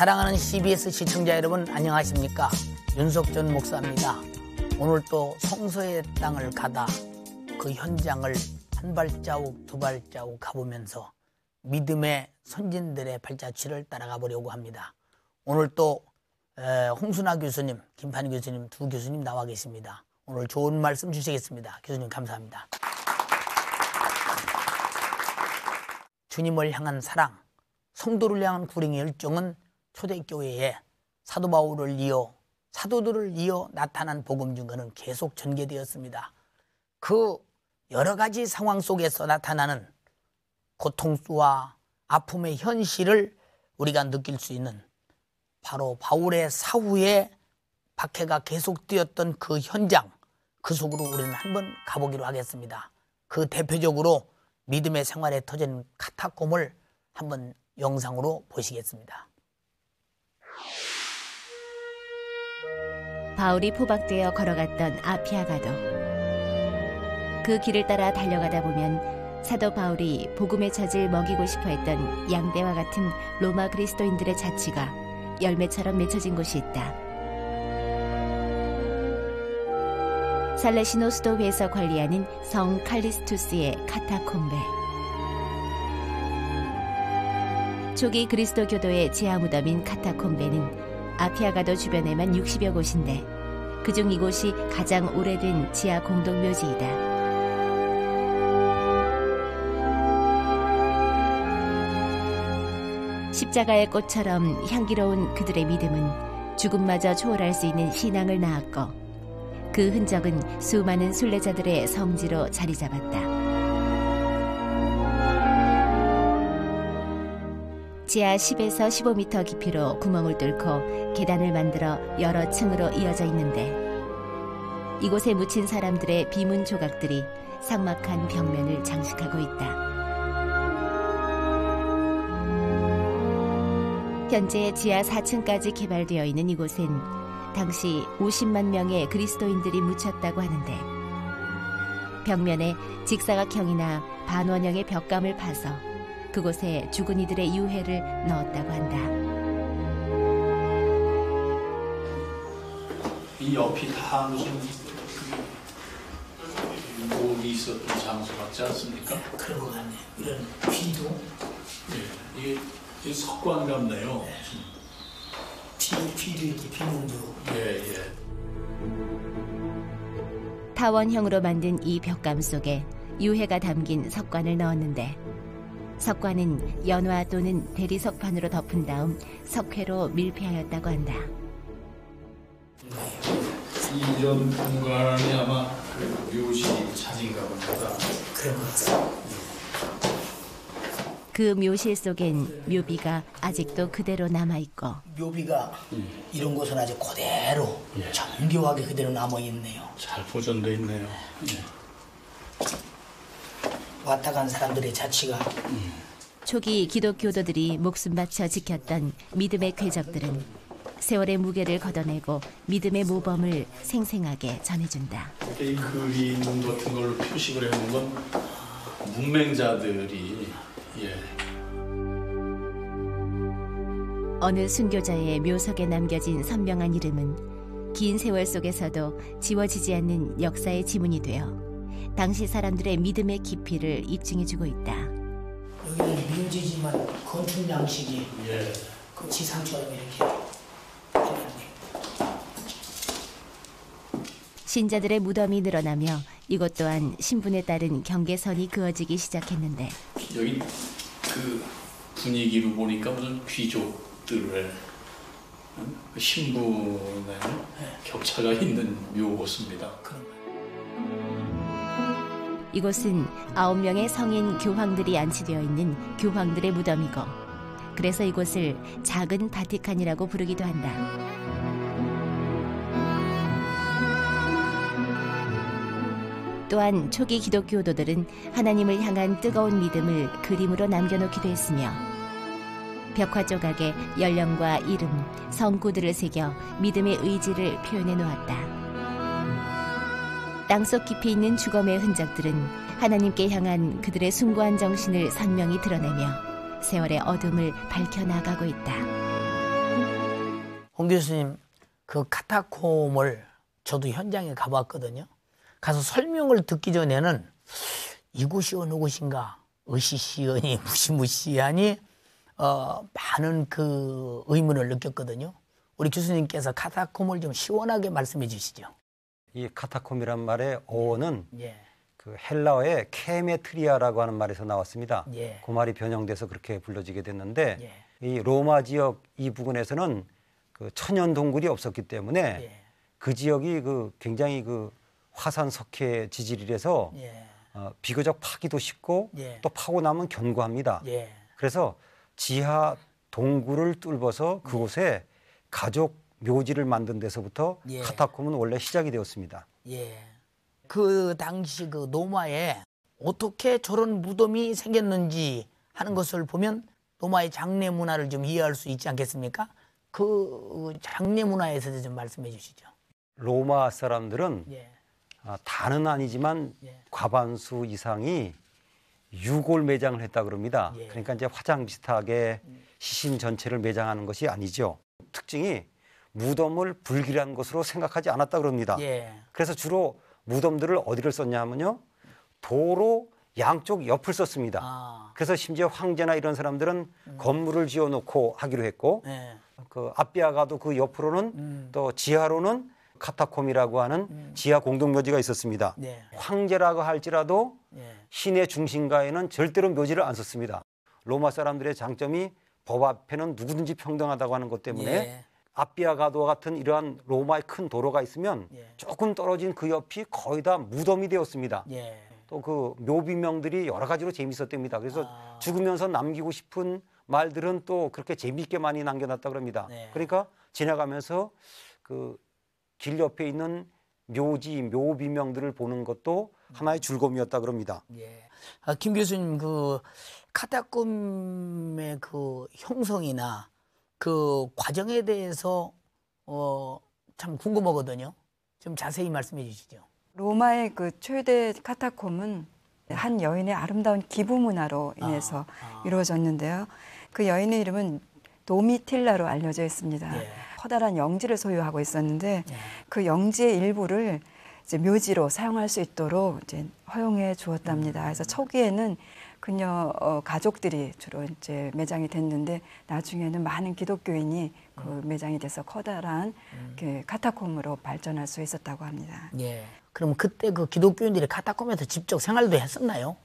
사랑하는 CBS 시청자 여러분 안녕하십니까? 윤석전 목사입니다. 오늘 또 성서의 땅을 가다 그 현장을 한 발자국 두 발자국 가보면서 믿음의 선진들의 발자취를 따라가 보려고 합니다. 오늘 또 홍순아 교수님, 김판희 교수님 두 교수님 나와 계십니다. 오늘 좋은 말씀 주시겠습니다. 교수님 감사합니다. 주님을 향한 사랑, 성도를 향한 구령의 열정은 초대교회에 사도 바울을 이어 사도들을 이어 나타난 복음 증거는 계속 전개되었습니다. 그 여러 가지 상황 속에서 나타나는 고통과 아픔의 현실을 우리가 느낄 수 있는 바로 바울의 사후에 박해가 계속되었던 그 현장, 그 속으로 우리는 한번 가보기로 하겠습니다. 그 대표적으로 믿음의 생활에 터진 카타콤을 한번 영상으로 보시겠습니다. 바울이 포박되어 걸어갔던 아피아가도. 그 길을 따라 달려가다 보면 사도 바울이 복음의 젖을 먹이고 싶어 했던 양떼와 같은 로마 그리스도인들의 자취가 열매처럼 맺혀진 곳이 있다. 살레시노 수도회에서 관리하는 성 칼리스투스의 카타콤베. 초기 그리스도 교도의 지하 무덤인 카타콤베는 아피아가도 주변에만 60여 곳인데 그중 이곳이 가장 오래된 지하 공동묘지이다. 십자가의 꽃처럼 향기로운 그들의 믿음은 죽음마저 초월할 수 있는 신앙을 낳았고 그 흔적은 수많은 순례자들의 성지로 자리 잡았다. 지하 10에서 15m 깊이로 구멍을 뚫고 계단을 만들어 여러 층으로 이어져 있는데 이곳에 묻힌 사람들의 비문 조각들이 삭막한 벽면을 장식하고 있다. 현재 지하 4층까지 개발되어 있는 이곳엔 당시 50만 명의 그리스도인들이 묻혔다고 하는데 벽면에 직사각형이나 반원형의 벽감을 파서 그곳에 죽은 이들의 유해를 넣었다고 한다. 이 옆이 다 무슨 목이 있었던 장소 같지 않습니까? 그런 것 같네요. 이런 귀도. 네, 이게 석관 같네요. 네. 귀도 있고 비문도. 예. 타원형으로 만든 이 벽감 속에 유해가 담긴 석관을 넣었는데 석관은 연화 또는 대리석판으로 덮은 다음 석회로 밀폐하였다고 한다. 이런 공간이 아마 그 묘실 차지인가 봅니다. 그런 것 같아요. 그 묘실 속엔 묘비가 아직도 그대로 남아있고 묘비가 이런 곳은 아주 그대로 정교하게 그대로 남아있네요. 잘 보존돼 있네요. 왔다 간 사람들의 자취가 초기 기독교도들이 목숨 바쳐 지켰던 믿음의 궤적들은 세월의 무게를 걷어내고 믿음의 모범을 생생하게 전해준다. 이 그림 같은 걸로 표식을 해놓은 건 문맹자들이 어느 순교자의 묘석에 남겨진 선명한 이름은 긴 세월 속에서도 지워지지 않는 역사의 지문이 되어 당시 사람들의 믿음의 깊이를 입증해주고 있다. 여기는 묘지지만 건축 양식이 그 지상처럼 이렇게 해놨네. 신자들의 무덤이 늘어나며 이곳 또한 신분에 따른 경계선이 그어지기 시작했는데 여기 그 분위기로 보니까 무슨 귀족들의 신분의 격차가 있는 묘호수입니다. 이곳은 9명의 성인 교황들이 안치되어 있는 교황들의 무덤이고 그래서 이곳을 작은 바티칸이라고 부르기도 한다. 또한 초기 기독교도들은 하나님을 향한 뜨거운 믿음을 그림으로 남겨놓기도 했으며 벽화 조각에 연령과 이름, 성구들을 새겨 믿음의 의지를 표현해 놓았다. 땅속 깊이 있는 죽음의 흔적들은 하나님께 향한 그들의 숭고한 정신을 선명히 드러내며 세월의 어둠을 밝혀나가고 있다. 홍 교수님, 그 카타콤을 저도 현장에 가봤거든요. 가서 설명을 듣기 전에는 이곳이 어느 곳인가 으시시하니 무시무시하니 많은 그 의문을 느꼈거든요. 우리 교수님께서 카타콤을 좀 시원하게 말씀해 주시죠. 이 카타콤이란 말의 어원은 예. 그 헬라어의 케메트리아라고 하는 말에서 나왔습니다. 예. 그 말이 변형돼서 그렇게 불려지게 됐는데 예. 이 로마 지역 이 부근에서는 그 천연 동굴이 없었기 때문에 예. 그 지역이 그 굉장히 그 화산 석회 지질이라서 예. 비교적 파기도 쉽고 예. 또 파고 나면 견고합니다. 예. 그래서 지하 동굴을 뚫어서 그곳에 가족 묘지를 만든 데서부터 예. 카타콤은 원래 시작이 되었습니다. 예. 그 당시 그 로마에 어떻게 저런 무덤이 생겼는지 하는 것을 보면 로마의 장례 문화를 좀 이해할 수 있지 않겠습니까? 그 장례 문화에 대해서 좀 말씀해 주시죠. 로마 사람들은 예. 다는 아니지만 예. 과반수 이상이 유골 매장을 했다 그럽니다. 예. 그러니까 이제 화장 비슷하게 시신 전체를 매장하는 것이 아니죠. 특징이 무덤을 불길한 것으로 생각하지 않았다 그럽니다. 예. 그래서 주로 무덤들을 어디를 썼냐면요, 도로 양쪽 옆을 썼습니다. 아. 그래서 심지어 황제나 이런 사람들은 건물을 지어놓고 하기로 했고, 예. 그 앞비아가도 그 옆으로는 또 지하로는 카타콤이라고 하는 지하 공동묘지가 있었습니다. 네. 황제라고 할지라도 예. 시내 중심가에는 절대로 묘지를 안 썼습니다. 로마 사람들의 장점이 법 앞에는 누구든지 평등하다고 하는 것 때문에 예. 앞비아가도와 같은 이러한 로마의 큰 도로가 있으면 예. 조금 떨어진 그 옆이 거의 다 무덤이 되었습니다. 예. 또 그 묘비명들이 여러 가지로 재밌었답니다. 그래서 아. 죽으면서 남기고 싶은 말들은 또 그렇게 재미있게 많이 남겨놨다 그럽니다. 네. 그러니까 지나가면서 그 길 옆에 있는 묘지, 묘비명들을 보는 것도 하나의 즐거움이었다 그럽니다. 예. 김 교수님, 그 카타콤의 그 형성이나 그 과정에 대해서 참 궁금하거든요. 좀 자세히 말씀해 주시죠. 로마의 그 최대 카타콤은 한 여인의 아름다운 기부 문화로 인해서 이루어졌는데요. 그 여인의 이름은 도미틸라로 알려져 있습니다. 예. 커다란 영지를 소유하고 있었는데 예. 그 영지의 일부를 이제 묘지로 사용할 수 있도록 이제 허용해 주었답니다. 그래서 초기에는 그녀 가족들이 주로 이제 매장이 됐는데 나중에는 많은 기독교인이 그 매장이 돼서 커다란 그 카타콤으로 발전할 수 있었다고 합니다. 예. 그럼 그때 그 기독교인들이 카타콤에서 직접 생활도 했었나요?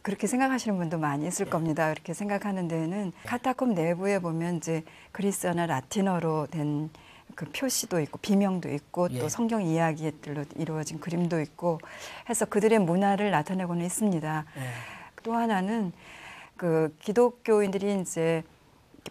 그렇게 생각하시는 분도 많이 있을 겁니다. 그렇게 생각하는 데에는 카타콤 내부에 보면 이제 그리스어나 라틴어로 된 그 표시도 있고 비명도 있고 예. 또 성경 이야기들로 이루어진 그림도 있고 해서 그들의 문화를 나타내고는 있습니다. 예. 또 하나는 그 기독교인들이 이제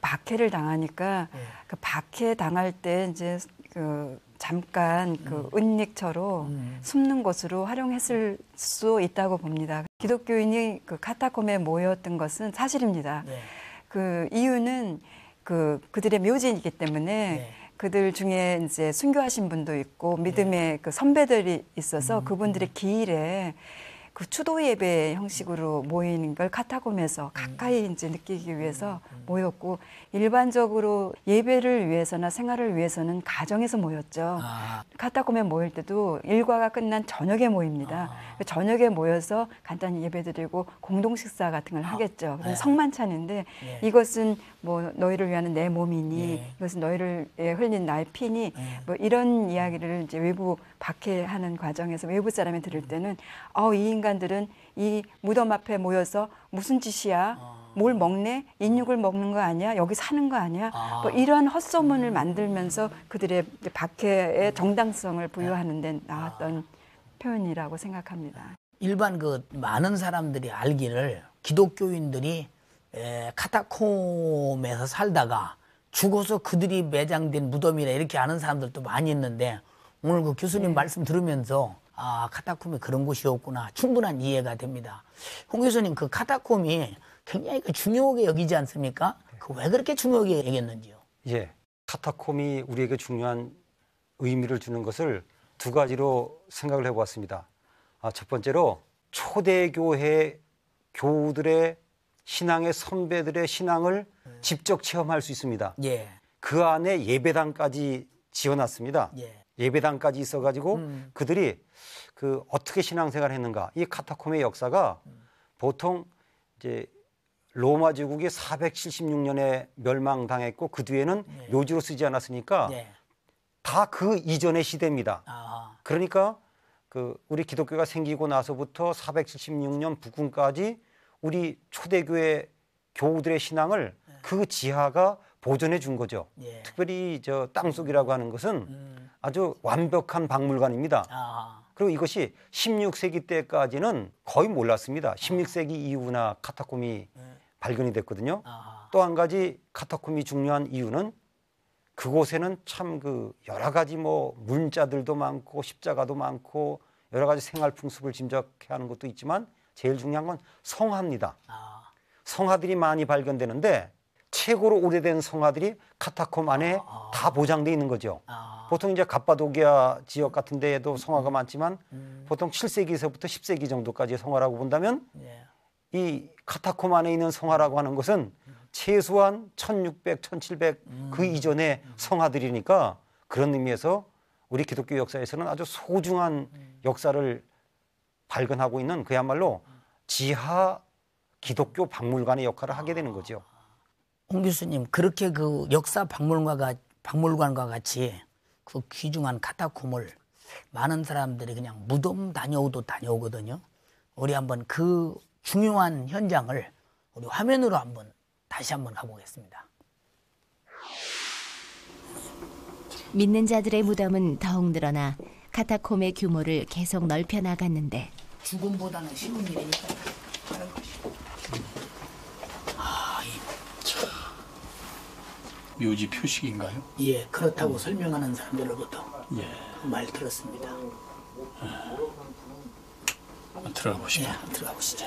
박해를 당하니까 예. 그 박해 당할 때 이제 그 잠깐 그 은닉처로 숨는 곳으로 활용했을 수 있다고 봅니다. 기독교인이 그 카타콤에 모였던 것은 사실입니다. 예. 그 이유는 그들의 묘지이기 때문에 예. 그들 중에 이제 순교하신 분도 있고 믿음의 그 선배들이 있어서 그분들의 기일에 그 추도 예배 형식으로 모이는 걸 카타콤에서 가까이 이제 느끼기 위해서 모였고 일반적으로 예배를 위해서나 생활을 위해서는 가정에서 모였죠. 아. 카타콤에 모일 때도 일과가 끝난 저녁에 모입니다. 저녁에 모여서 간단히 예배드리고 공동 식사 같은 걸 하겠죠. 그건 네. 성만찬인데 예. 이것은 뭐 너희를 위하는 내 몸이니 예. 이것은 너희를 위해 흘린 나의 피니 예. 뭐 이런 이야기를 이제 외부 박해하는 과정에서 외부 사람이 들을 때는 이 인간들은 이 무덤 앞에 모여서 무슨 짓이야? 뭘 먹네? 인육을 먹는 거 아니야? 여기 사는 거 아니야? 뭐 이런 헛소문을 만들면서 그들의 박해의 정당성을 부여하는 데 나왔던 표현이라고 생각합니다. 일반 그 많은 사람들이 알기를 기독교인들이 카타콤에서 살다가 죽어서 그들이 매장된 무덤이라 이렇게 아는 사람들도 많이 있는데 오늘 그 교수님 말씀 들으면서 카타콤이 그런 곳이었구나 충분한 이해가 됩니다. 홍 교수님 그 카타콤이 굉장히 중요하게 여기지 않습니까? 왜 그렇게 중요하게 여겼는지요? 예, 카타콤이 우리에게 중요한 의미를 주는 것을 두 가지로 생각을 해보았습니다. 첫 번째로 초대교회 교우들의 신앙의 선배들의 신앙을 직접 체험할 수 있습니다. 예. 그 안에 예배당까지 지어놨습니다. 예. 예배당까지 있어가지고 그들이 그 어떻게 신앙생활을 했는가. 이 카타콤의 역사가 보통 이제 로마 제국이 476년에 멸망당했고 그 뒤에는 예. 묘지로 쓰지 않았으니까 예. 다 그 이전의 시대입니다. 아, 그러니까 그 우리 기독교가 생기고 나서부터 476년 부kun까지 우리 초대교회 교우들의 신앙을 그 지하가 보존해 준 거죠. 예. 특별히 저 땅속이라고 하는 것은 아주 완벽한 박물관입니다. 아, 그리고 이것이 16세기 때까지는 거의 몰랐습니다. 16세기 이후나 카타콤이 발견이 됐거든요. 아, 또 한 가지 카타콤이 중요한 이유는 그곳에는 참 그 여러 가지 뭐 문자들도 많고 십자가도 많고 여러 가지 생활 풍습을 짐작해 하는 것도 있지만 제일 중요한 건 성화입니다. 아, 성화들이 많이 발견되는데 최고로 오래된 성화들이 카타콤 안에 다 보장돼 있는 거죠. 아, 보통 이제 갑바도기아 지역 같은 데에도 성화가 많지만 보통 7세기에서부터 10세기 정도까지의 성화라고 본다면 예. 이 카타콤 안에 있는 성화라고 하는 것은 최소한 1600, 1700 그 이전의 성화들이니까 그런 의미에서 우리 기독교 역사에서는 아주 소중한 역사를 발견하고 있는 그야말로 지하 기독교 박물관의 역할을 하게 되는 거죠. 홍 교수님, 그렇게 그 역사 박물관과 같이 그 귀중한 카타콤을 많은 사람들이 그냥 무덤 다녀오도 다녀오거든요. 우리 한번 그 중요한 현장을 우리 화면으로 다시 한번 가보겠습니다. 믿는 자들의 무덤은 더욱 늘어나 카타콤의 규모를 계속 넓혀 나갔는데 죽음보다는 쉬운 일이니까 하는 것이고. 묘지 표식인가요? 예, 그렇다고 설명하는 사람들로부터 예. 그 말 들었습니다. 한번 들어가 예, 보시죠. 한번 들어가 보시죠.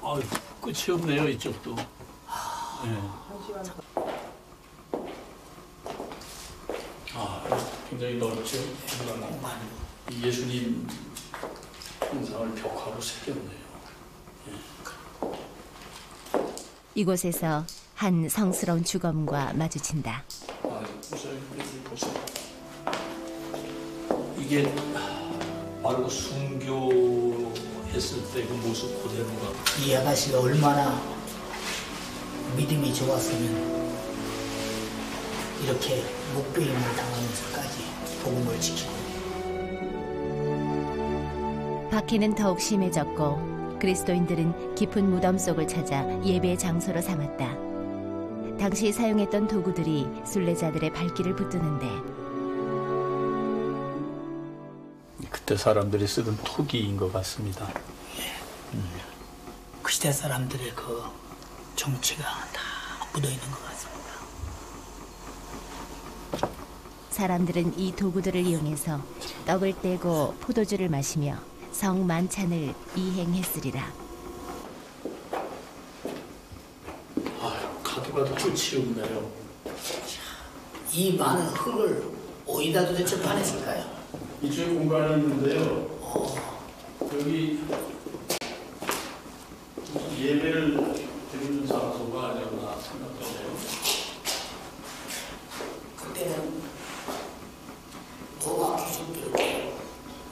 아, 끝이 없네요, 이쪽도. 예. 아, 굉장히 넓죠. 이 예수님 형상을 벽화로 새겼네요. 이곳에서 한 성스러운 주검과 마주친다. 아, 우선 여기 보세요. 이게 바로 순교했을 때 그 모습 그대로가. 이 아가씨가 얼마나 믿음이 좋았으면 이렇게 목배임을 당하면서까지 복음을 지키고. 박해는 더욱 심해졌고 그리스도인들은 깊은 무덤 속을 찾아 예배 장소로 삼았다. 당시 사용했던 도구들이 순례자들의 발길을 붙드는데 그때 사람들이 쓰던 토기인 것 같습니다. 그 시대 사람들의 그 정치가 다 묻어있는 것 같습니다. 사람들은 이 도구들을 이용해서 떡을 떼고 포도주를 마시며 성 만찬을 이행했으리라. 아유, 가도 가도 끝이 없네요. 이 많은 흙을 어디다 도대체 파냈을까요? 이쪽에 공간이 있는데요. 여기 예배를 드리는 장소가 아니었나 생각되네요. 그때는 노아 귀신들도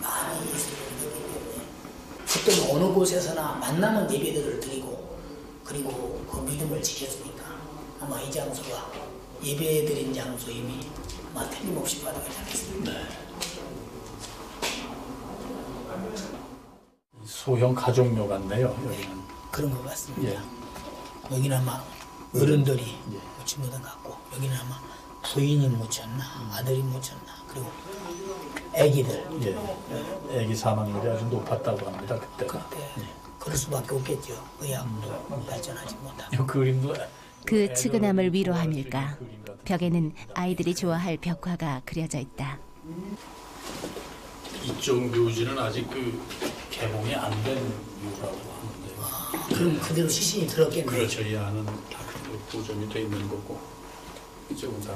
많이 있었기 때문에 그때는 어느 곳에서나 만나는 예배들을 드리고 그리고 그 믿음을 지켰으니까 아마 이 장소가 예배드린 장소임이 아마 틀림없이 받아가지 않겠습니까? 네. 소형 가족묘 같네요, 여기는. 그런 것 같습니다. 예. 여기는 아마 어른들이 묻힌 것 같고 여기는 아마 부인이 묻혔나 아들이 묻혔나 그리고 아기들 예. 애기 사망률이 아주 높았다고 합니다, 그때가. 그때 그럴 수밖에 없겠죠. 의학도 발전하지 못하고. 이 그림도 그 측은함을 위로함일까 벽에는 아이들이 좋아할 벽화가 그려져 있다. 이쪽 묘지는 아직 그 개봉이 안 된 묘라고 하는데요. 그럼 그대로 시신이 들었겠네요. 그렇죠. 이 안은 다 보존이 돼 있는 거고 이쪽은 다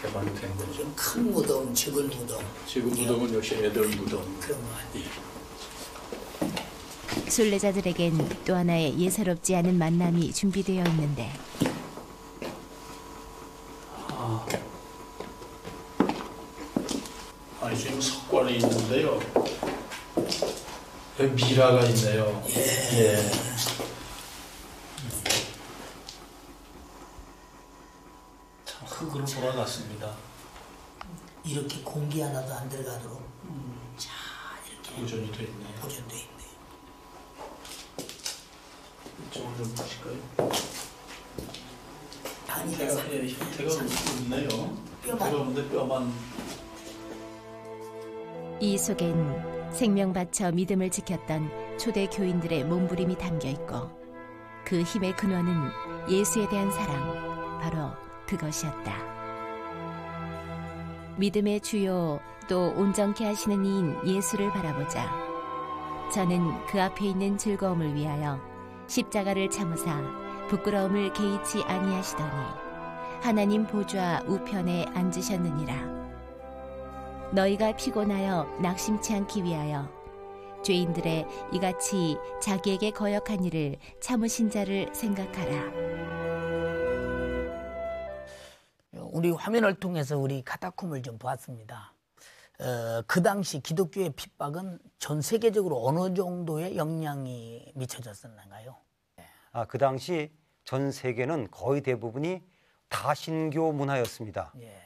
개방이 된 거죠. 큰 무덤, 적은 무덤 지금 무덤은 역시 애들 무덤. 그런 거 아니에요. 예. 순례자들에겐 또 하나의 예사롭지 않은 만남이 준비되어 있는데 지금 석관이 있는데요. 여기 미라가 있네요. 예. 참 흙으로 돌아갔습니다. 이렇게 공기 하나도 안 들어가도록 자 이렇게 보존이 돼 있네요. 보존돼 있네요. 이쪽을 좀 보실까요? 형태가 없네요. 형태가 없는데 뼈만. 이 속엔 생명 바쳐 믿음을 지켰던 초대 교인들의 몸부림이 담겨 있고 그 힘의 근원은 예수에 대한 사랑, 바로 그것이었다. 믿음의 주요 또 온전케 하시는 이인 예수를 바라보자 저는 그 앞에 있는 즐거움을 위하여 십자가를 참으사 부끄러움을 개의치 아니하시더니 하나님 보좌 우편에 앉으셨느니라. 너희가 피곤하여 낙심치 않기 위하여 죄인들의 이같이 자기에게 거역한 일을 참으신 자를 생각하라. 우리 화면을 통해서 우리 카타콤을 좀 보았습니다. 그 당시 기독교의 핍박은 전 세계적으로 어느 정도의 영향이 미쳐졌었나요? 그 당시 전 세계는 거의 대부분이 다신교 문화였습니다. 예.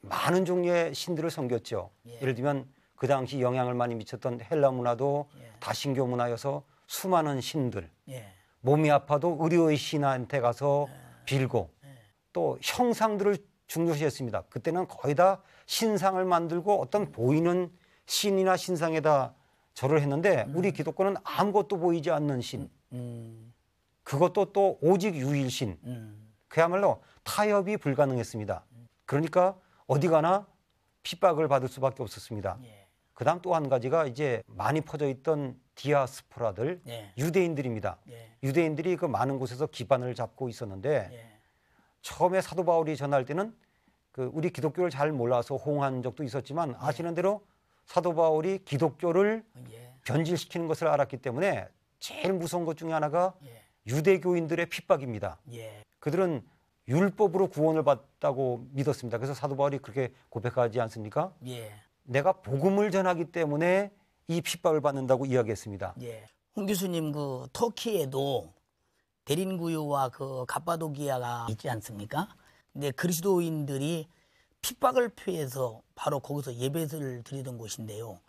많은 종류의 신들을 섬겼죠. 예. 예를 들면 그 당시 영향을 많이 미쳤던 헬라 문화도 예. 다신교 문화여서 수많은 신들, 예. 몸이 아파도 의료의 신한테 가서 빌고 예. 또 형상들을 중요시했습니다. 그때는 거의 다 신상을 만들고 어떤 보이는 신이나 신상에다 절을 했는데 우리 기독교는 아무것도 보이지 않는 신, 그것도 또 오직 유일신, 그야말로 타협이 불가능했습니다. 그러니까 어디 가나 핍박을 받을 수밖에 없었습니다. 예. 그다음 또 한 가지가 이제 많이 퍼져 있던 디아스포라들, 예. 유대인들입니다. 예. 유대인들이 그 많은 곳에서 기반을 잡고 있었는데 예. 처음에 사도 바울이 전할 때는 그 우리 기독교를 잘 몰라서 호응한 적도 있었지만 아시는 대로 사도 바울이 기독교를 예. 변질시키는 것을 알았기 때문에 제일 무서운 것 중에 하나가 예. 유대교인들의 핍박입니다. 예. 그들은 율법으로 구원을 받다고 믿었습니다. 그래서 사도 바울이 그렇게 고백하지 않습니까? 예. 내가 복음을 전하기 때문에 이 핍박을 받는다고 이야기했습니다. 예. 홍 교수님 그 터키에도 데린구유와 그 가파도기아가 있지 않습니까? 근데 그리스도인들이 핍박을 피해서 바로 거기서 예배를 드리던 곳인데요.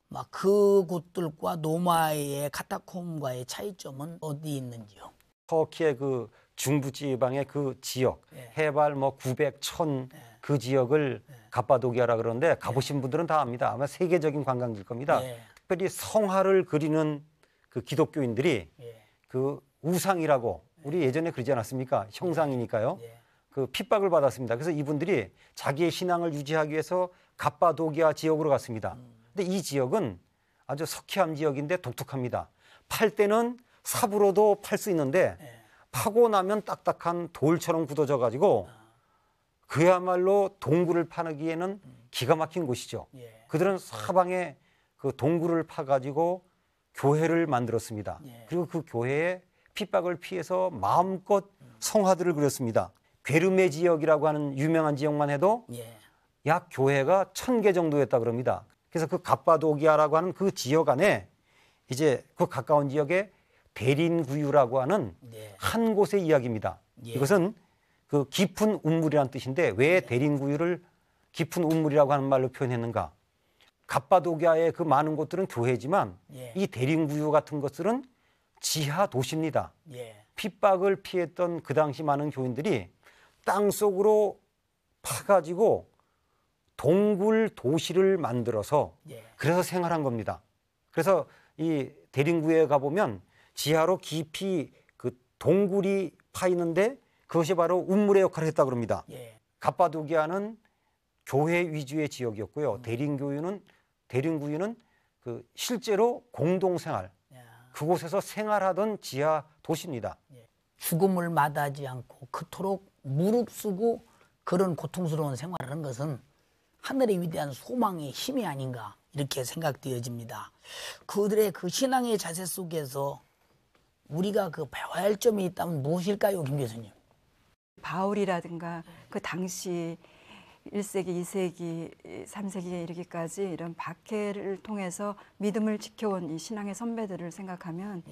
막 그곳들과 노마의 카타콤과의 차이점은 어디 있는지요? 터키의 그 중부 지방의 그 지역, 예. 해발 뭐 900, 1000 그 지역을 가파도기아라 그러는데 가보신 분들은 다 압니다. 아마 세계적인 관광지일 겁니다. 예. 특별히 성화를 그리는 그 기독교인들이 예. 그 우상이라고 우리 예전에 그러지 않았습니까? 형상이니까요. 예. 그 핍박을 받았습니다. 그래서 이분들이 자기의 신앙을 유지하기 위해서 가파도기아 지역으로 갔습니다. 근데 이 지역은 아주 석회암 지역인데 독특합니다. 팔 때는 삽으로도 팔 수 있는데 파고 나면 딱딱한 돌처럼 굳어져 가지고 그야말로 동굴을 파기에는 기가 막힌 곳이죠. 예. 그들은 사방에 그 동굴을 파가지고 교회를 만들었습니다. 예. 그리고 그 교회에 핍박을 피해서 마음껏 성화들을 그렸습니다. 괴르메 지역이라고 하는 유명한 지역만 해도 예. 약 교회가 1000개 정도였다 그럽니다. 그래서 그 가파도기아라고 하는 그 지역 안에 이제 그 가까운 지역에 데린구유라고 하는 예. 한 곳의 이야기입니다. 예. 이것은 그 깊은 운물이라는 뜻인데 왜 데린구유를 깊은 운물이라고 하는 말로 표현했는가? 가파도기아의 그 많은 곳들은 교회지만 예. 이 데린구유 같은 것들은 지하 도시입니다. 예. 핍박을 피했던 그 당시 많은 교인들이 땅 속으로 파가지고 동굴 도시를 만들어서 예. 그래서 생활한 겁니다. 그래서 이 데린구유에 가보면 지하로 깊이 그 동굴이 파 있는데 그것이 바로 운물의 역할을 했다고 그럽니다. 예. 가파도기아는 교회 위주의 지역이었고요. 데린구유는 그 실제로 공동생활, 야. 그곳에서 생활하던 지하 도시입니다. 죽음을 마다하지 않고 그토록 무릅쓰고 그런 고통스러운 생활을 하는 것은 하늘의 위대한 소망의 힘이 아닌가 이렇게 생각되어집니다. 그들의 그 신앙의 자세 속에서 우리가 그 배워야 할 점이 있다면 무엇일까요, 김 교수님? 바울이라든가 그 당시 1세기, 2세기, 3세기에 이르기까지 이런 박해를 통해서 믿음을 지켜온 이 신앙의 선배들을 생각하면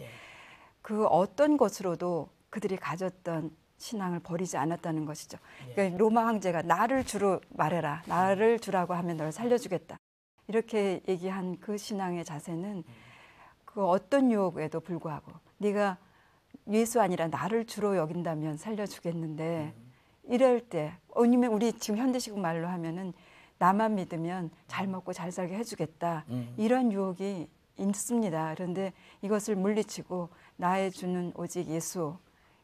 그 어떤 것으로도 그들이 가졌던 신앙을 버리지 않았다는 것이죠. 그러니까 로마 황제가 나를 주로 말해라. 나를 주라고 하면 너를 살려주겠다. 이렇게 얘기한 그 신앙의 자세는 그 어떤 유혹에도 불구하고 네가 예수 아니라 나를 주로 여긴다면 살려주겠는데 이럴 때 아니면 우리 지금 현대식 말로 하면은 나만 믿으면 잘 먹고 잘 살게 해주겠다. 이런 유혹이 있습니다. 그런데 이것을 물리치고 나의 주는 오직 예수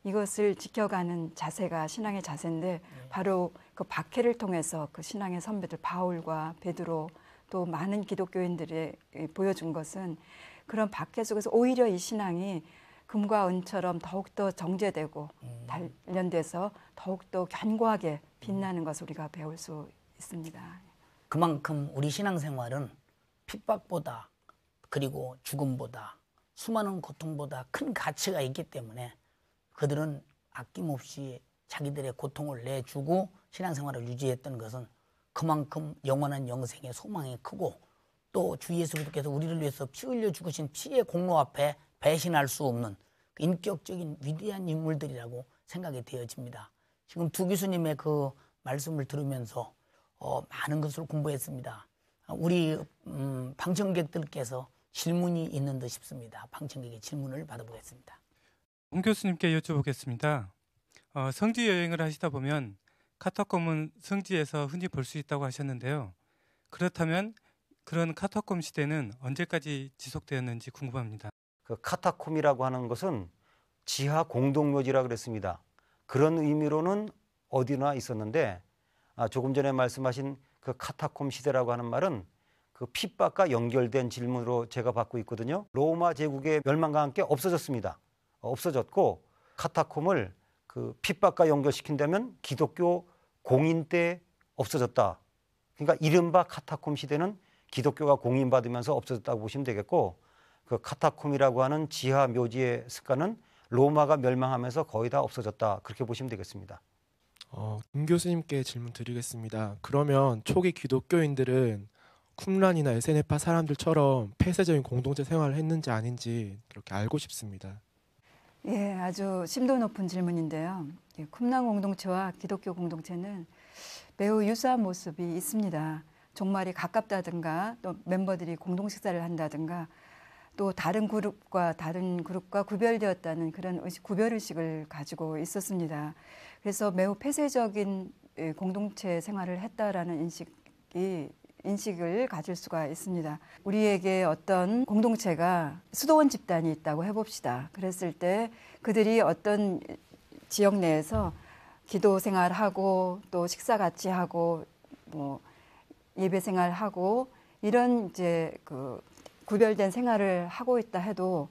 이것을 지켜가는 자세가 신앙의 자세인데 바로 그 박해를 통해서 그 신앙의 선배들 바울과 베드로 또 많은 기독교인들이 보여준 것은 그런 박해 속에서 오히려 이 신앙이 금과 은처럼 더욱더 정제되고 단련돼서 더욱더 견고하게 빛나는 것을 우리가 배울 수 있습니다. 그만큼 우리 신앙생활은 핍박보다 그리고 죽음보다 수많은 고통보다 큰 가치가 있기 때문에 그들은 아낌없이 자기들의 고통을 내주고 신앙생활을 유지했던 것은 그만큼 영원한 영생의 소망이 크고 또 주 예수 그리스도께서 우리를 위해서 피 흘려 죽으신 피의 공로 앞에 배신할 수 없는 인격적인 위대한 인물들이라고 생각이 되어집니다. 지금 두 교수님의 그 말씀을 들으면서 많은 것을 공부했습니다. 우리 방청객들께서 질문이 있는 듯 싶습니다. 방청객의 질문을 받아보겠습니다. 홍 교수님께 여쭤보겠습니다. 성지 여행을 하시다 보면 카타콤은 성지에서 흔히 볼 수 있다고 하셨는데요. 그렇다면 그런 카타콤 시대는 언제까지 지속되었는지 궁금합니다. 그 카타콤이라고 하는 것은 지하 공동묘지라 그랬습니다. 그런 의미로는 어디나 있었는데 조금 전에 말씀하신 그 카타콤 시대라고 하는 말은 그 핍박과 연결된 질문으로 제가 받고 있거든요. 로마 제국의 멸망과 함께 없어졌습니다. 없어졌고 카타콤을 그 핍박과 연결시킨다면 기독교 공인 때 없어졌다. 그러니까 이른바 카타콤 시대는 기독교가 공인받으면서 없어졌다고 보시면 되겠고 그 카타콤이라고 하는 지하 묘지의 습관은 로마가 멸망하면서 거의 다 없어졌다. 그렇게 보시면 되겠습니다. 김 교수님께 질문 드리겠습니다. 그러면 초기 기독교인들은 쿰란이나 에세네파 사람들처럼 폐쇄적인 공동체 생활을 했는지 아닌지 그렇게 알고 싶습니다. 예, 아주 심도 높은 질문인데요. 쿰란 공동체와 기독교 공동체는 매우 유사한 모습이 있습니다. 종말이 가깝다든가 또 멤버들이 공동 식사를 한다든가 또 다른 그룹과 구별되었다는 그런 구별의식을 가지고 있었습니다. 그래서 매우 폐쇄적인 공동체 생활을 했다라는 인식을 가질 수가 있습니다. 우리에게 어떤 공동체가 수도원 집단이 있다고 해봅시다. 그랬을 때 그들이 어떤 지역 내에서 기도 생활하고 또 식사 같이 하고 뭐 예배 생활하고 이런 이제 그 구별된 생활을 하고 있다 해도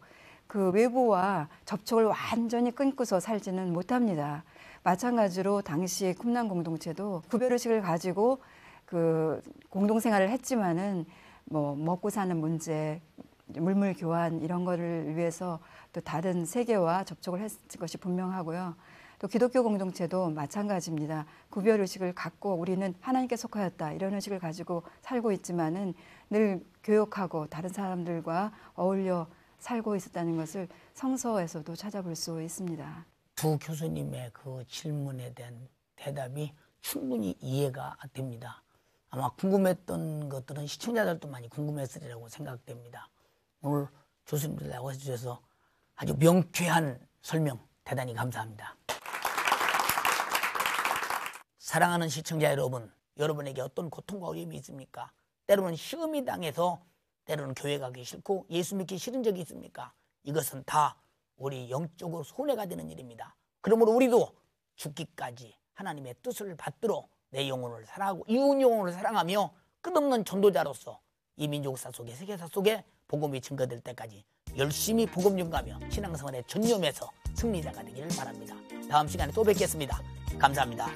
그 외부와 접촉을 완전히 끊고서 살지는 못합니다. 마찬가지로 당시 쿰란 공동체도 구별의식을 가지고 그 공동생활을 했지만은 뭐 먹고 사는 문제, 물물 교환 이런 거를 위해서 또 다른 세계와 접촉을 했을 것이 분명하고요. 또 기독교 공동체도 마찬가지입니다. 구별의식을 갖고 우리는 하나님께 속하였다 이런 의식을 가지고 살고 있지만은 늘 교역하고 다른 사람들과 어울려 살고 있었다는 것을 성서에서도 찾아볼 수 있습니다. 두 교수님의 그 질문에 대한 대답이 충분히 이해가 됩니다. 아마 궁금했던 것들은 시청자들도 많이 궁금했으리라고 생각됩니다. 오늘 교수님들 나와주셔서 아주 명쾌한 설명 대단히 감사합니다. 사랑하는 시청자 여러분, 여러분에게 어떤 고통과 어려움이 있습니까? 때로는 시험이 당해서 때로는 교회 가기 싫고 예수 믿기 싫은 적이 있습니까? 이것은 다 우리 영적으로 손해가 되는 일입니다. 그러므로 우리도 죽기까지 하나님의 뜻을 받들어 내 영혼을 사랑하고 이웃 영혼을 사랑하며 끝없는 전도자로서 이 민족사 속에 세계사 속에 복음이 증거될 때까지 열심히 복음 전가하며 신앙생활에 전념해서 승리자가 되기를 바랍니다. 다음 시간에 또 뵙겠습니다. 감사합니다.